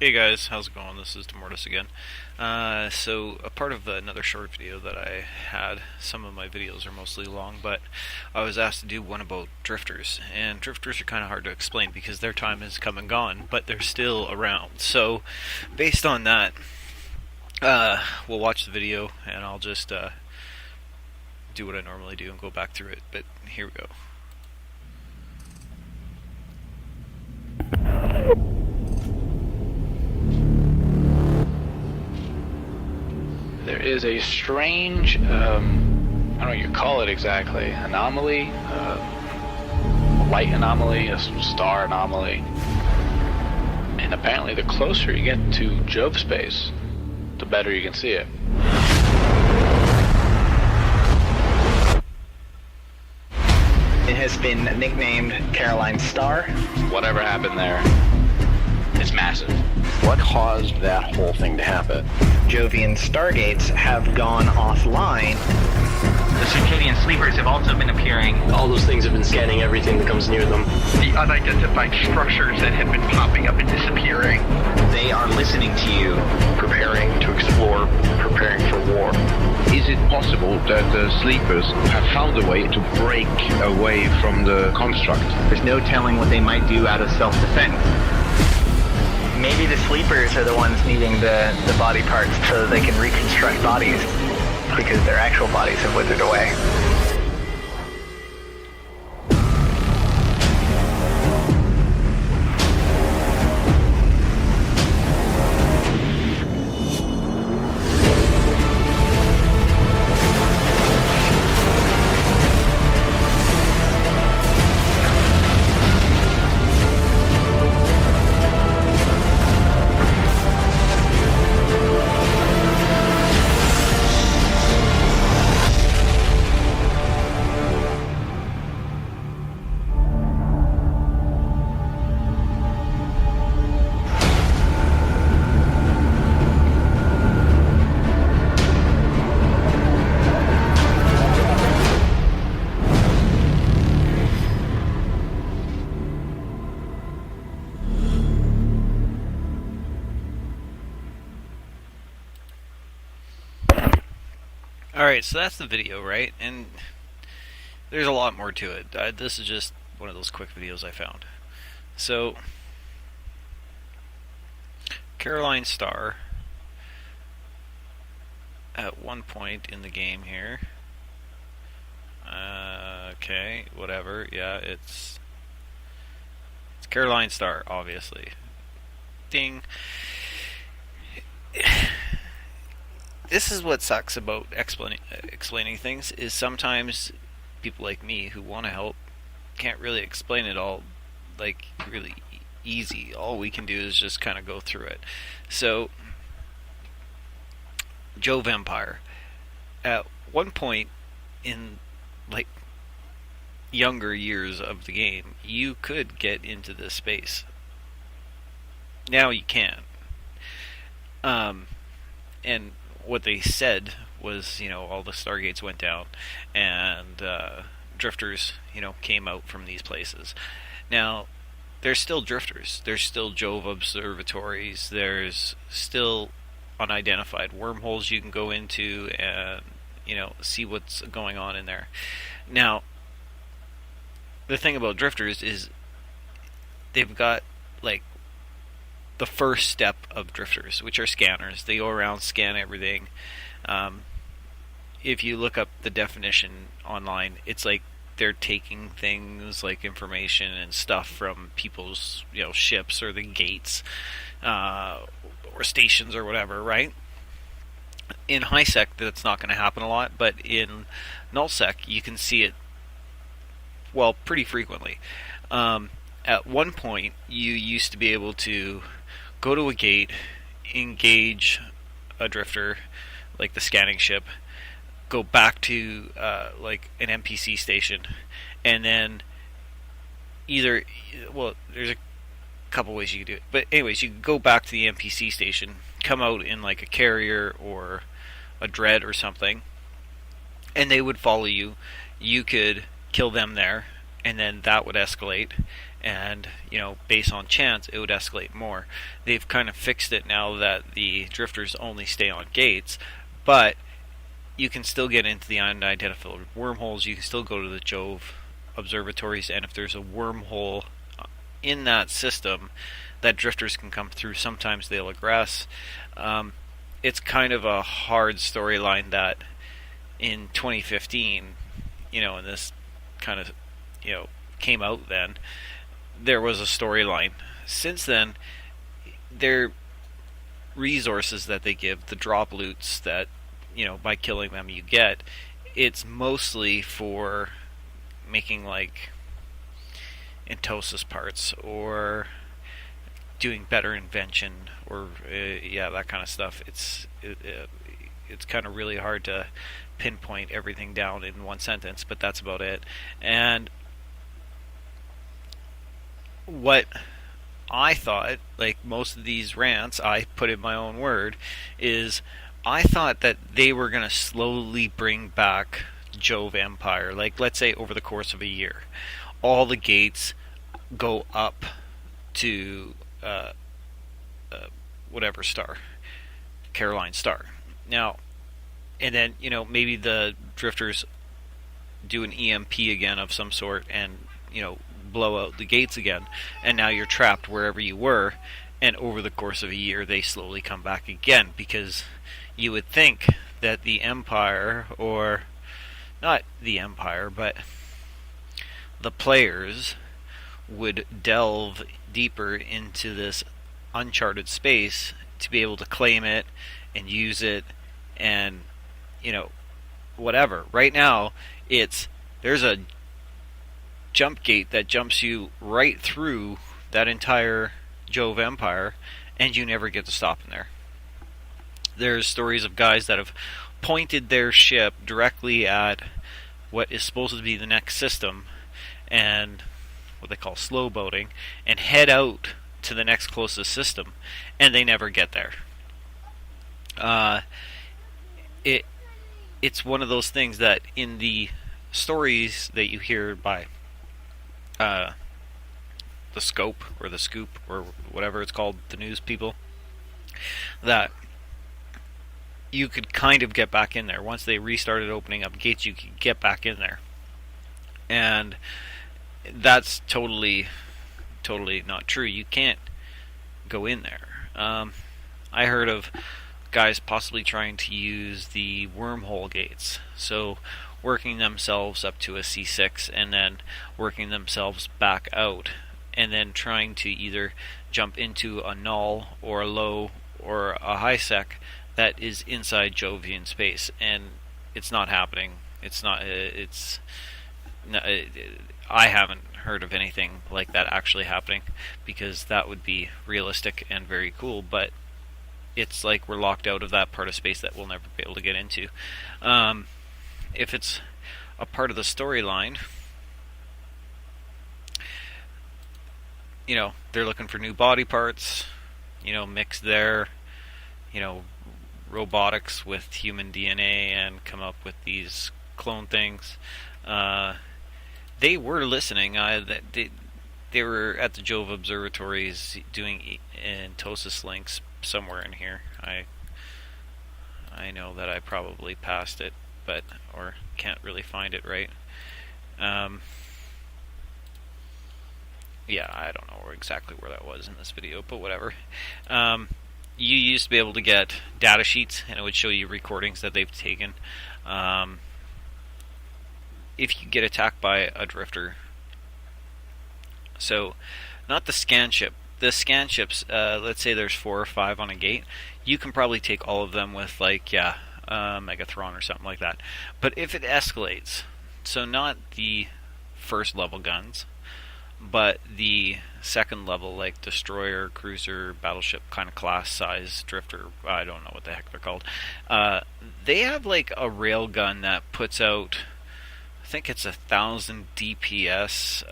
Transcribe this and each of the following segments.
Hey guys, how's it going? This is Demortis again. So, a part of another short video that I had, some of my videos are mostly long, but I was asked to do one about drifters. And drifters are kind of hard to explain because their time has come and gone, but they're still around. So, based on that, we'll watch the video and I'll just do what I normally do and go back through it. But here we go. There is a strange, I don't know what you call it exactly, anomaly, a light anomaly, a star anomaly. And apparently the closer you get to Jove space, the better you can see it. It has been nicknamed Caroline Star. Whatever happened there, it's massive. What caused that whole thing to happen? Jovian stargates have gone offline. The circadian sleepers have also been appearing. All those things have been scanning everything that comes near them. The unidentified structures that have been popping up and disappearing. They are listening to you. Preparing to explore, preparing for war. Is it possible that the sleepers have found a way to break away from the construct? There's no telling what they might do out of self-defense. Maybe the sleepers are the ones needing the body parts so that they can reconstruct bodies, because their actual bodies have withered away. Alright, so that's the video, right? And there's a lot more to it. This is just one of those quick videos I found. So, Caroline Star, at one point in the game here, okay, whatever, yeah, it's Caroline Star, obviously. Ding. This is what sucks about explaining things, is sometimes people like me who want to help can't really explain it all like really easy. All we can do is just kind of go through it. So, Jove Empire. At one point in like younger years of the game, you could get into this space. Now you can't. And what they said was, all the stargates went down and drifters, came out from these places. Now, there's still drifters. There's still Jove observatories. There's still unidentified wormholes you can go into and, see what's going on in there. Now, the thing about drifters is they've got, the first step of drifters, which are scanners. They go around, scan everything. If you look up the definition online, it's like they're taking things like information and stuff from people's ships or the gates or stations or whatever, right? In HiSec, that's not going to happen a lot, but in NullSec, you can see it, pretty frequently. At one point, you used to be able to go to a gate, engage a drifter, like the scanning ship, go back to an NPC station, and then there's a couple ways you can do it. But anyways, you can go back to the NPC station, come out in like a carrier or a dread or something, and they would follow you. You could kill them there, and then that would escalate, and based on chance, it would escalate more. They've kind of fixed it now that the drifters only stay on gates, but you can still get into the unidentified wormholes. You can still go to the Jove observatories, and if there's a wormhole in that system that drifters can come through, sometimes they'll egress. It's kind of a hard storyline that in 2015, and this kind of, came out then, there was a storyline. Since then, their resources that they give, the drop loots that, by killing them you get, it's mostly for making like Entosis parts or doing better invention or that kind of stuff. It's kind of really hard to pinpoint everything down in one sentence, but that's about it. And what I thought, like most of these rants, I put in my own word, is I thought that they were going to slowly bring back Jove Empire. Like, let's say over the course of a year, all the gates go up to whatever star, Caroline star. Now, and then, maybe the drifters do an EMP again of some sort and, blow out the gates again, and now you're trapped wherever you were, and over the course of a year they slowly come back again, because you would think that the Empire, or not the Empire, but the players would delve deeper into this uncharted space to be able to claim it and use it and whatever. Right now there's a jump gate that jumps you right through that entire Jove Empire, and you never get to stop in there. There's stories of guys that have pointed their ship directly at what is supposed to be the next system, and what they call slow boating, and head out to the next closest system, and they never get there. It's one of those things that in the stories that you hear by the scope or the scoop or whatever it's called, the news people, that you could kind of get back in there. Once they restarted opening up gates, you could get back in there. And that's totally not true. You can't go in there. I heard of guys possibly trying to use the wormhole gates. So working themselves up to a C6 and then working themselves back out, and then trying to either jump into a null or a low or a high sec that is inside Jovian space, and it's not happening. I haven't heard of anything like that actually happening, because that would be realistic and very cool, but it's like we're locked out of that part of space that we'll never be able to get into. If it's a part of the storyline, they're looking for new body parts, mix their, robotics with human DNA and come up with these clone things. They were listening. They were at the Jove observatories doing Entosis links somewhere in here. I know that I probably passed it, or can't really find it right. Yeah, I don't know exactly where that was in this video, but whatever. You used to be able to get data sheets, and it would show you recordings that they've taken. If you get attacked by a drifter, so not the scan ship. The scan ships, let's say there's 4 or 5 on a gate, you can probably take all of them with Megathron or something like that. But if it escalates, so not the first level guns, but the second level, like destroyer, cruiser, battleship kind of class size drifter, I don't know what the heck they're called, they have like a rail gun that puts out, I think it's 1,000 DPS,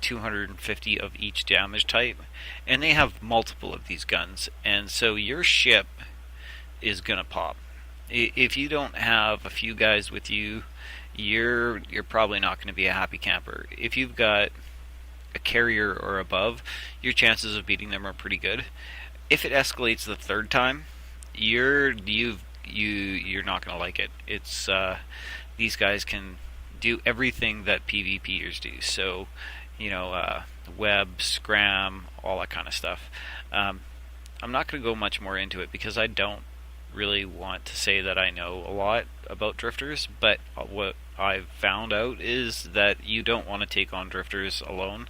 250 of each damage type, and they have multiple of these guns, and so your ship is gonna pop. If you don't have a few guys with you, you're probably not going to be a happy camper. If you've got a carrier or above, your chances of beating them are pretty good. If it escalates the third time, you're not gonna like it. It's these guys can do everything that PvPers do. So, web, scram, all that kind of stuff. I'm not going to go much more into it because I don't really want to say that I know a lot about drifters, but what I've found out is that you don't want to take on drifters alone,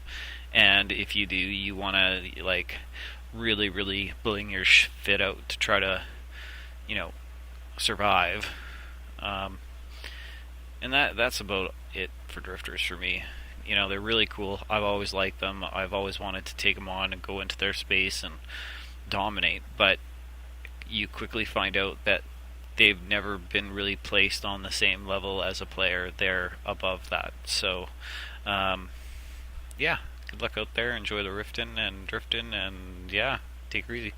and if you do, you want to really, really bling your fit out to try to, survive. And that's about it for drifters for me. They're really cool. I've always liked them. I've always wanted to take them on and go into their space and dominate, but you quickly find out that they've never been really placed on the same level as a player. They're above that. So, yeah, good luck out there. Enjoy the rifting and drifting, and yeah, take her easy.